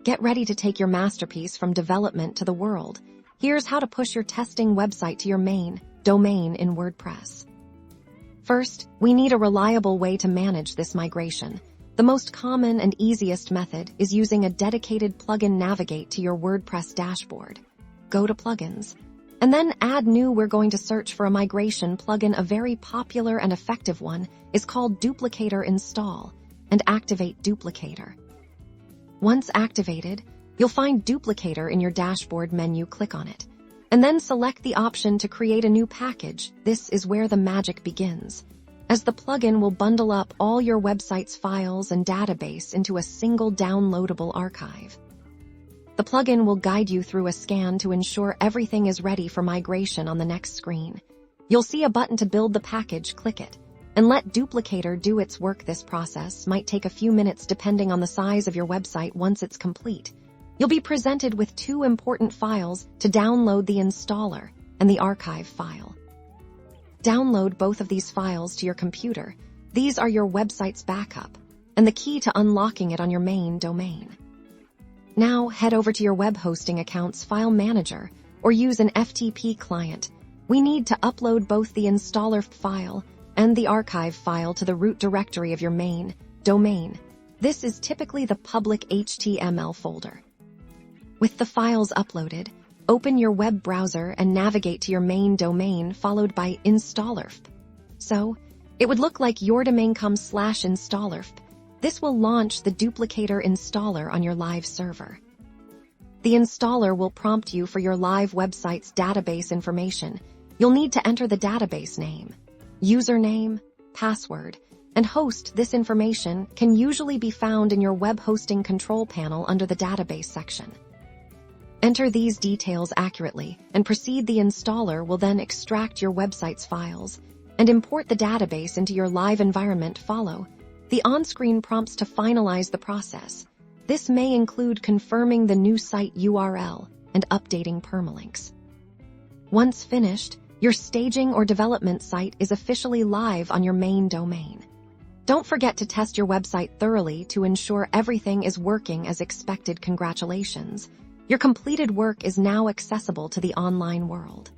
Get ready to take your masterpiece from development to the world. Here's how to push your testing website to your main domain in WordPress. First, we need a reliable way to manage this migration. The most common and easiest method is using a dedicated plugin navigate to your WordPress dashboard. Go to Plugins, and then add new. We're going to search for a migration plugin. A very popular and effective one is called Duplicator. Install and activate Duplicator. Once activated, you'll find Duplicator in your dashboard menu. Click on it, and then select the option to create a new package. This is where the magic begins, as the plugin will bundle up all your website's files and database into a single downloadable archive. The plugin will guide you through a scan to ensure everything is ready for migration. On the next screen, you'll see a button to build the package. Click it, and let Duplicator do its work. This process might take a few minutes depending on the size of your website. Once it's complete, you'll be presented with two important files to download: the installer and the archive file. Download both of these files to your computer. These are your website's backup and the key to unlocking it on your main domain. Now head over to your web hosting account's file manager or use an FTP client. We need to upload both the installer file and the archive file to the root directory of your main domain. This is typically the public HTML folder. With the files uploaded, open your web browser and navigate to your main domain, followed by installer. So, it would look like your domain /installer. This will launch the Duplicator installer on your live server. The installer will prompt you for your live website's database information. You'll need to enter the database name, username, password, and host. This information can usually be found in your web hosting control panel under the database section. Enter these details accurately and proceed. The installer will then extract your website's files and import the database into your live environment. Follow the on-screen prompts to finalize the process. This may include confirming the new site URL and updating permalinks. Once finished, your staging or development site is officially live on your main domain. Don't forget to test your website thoroughly to ensure everything is working as expected. Congratulations! Your completed work is now accessible to the online world.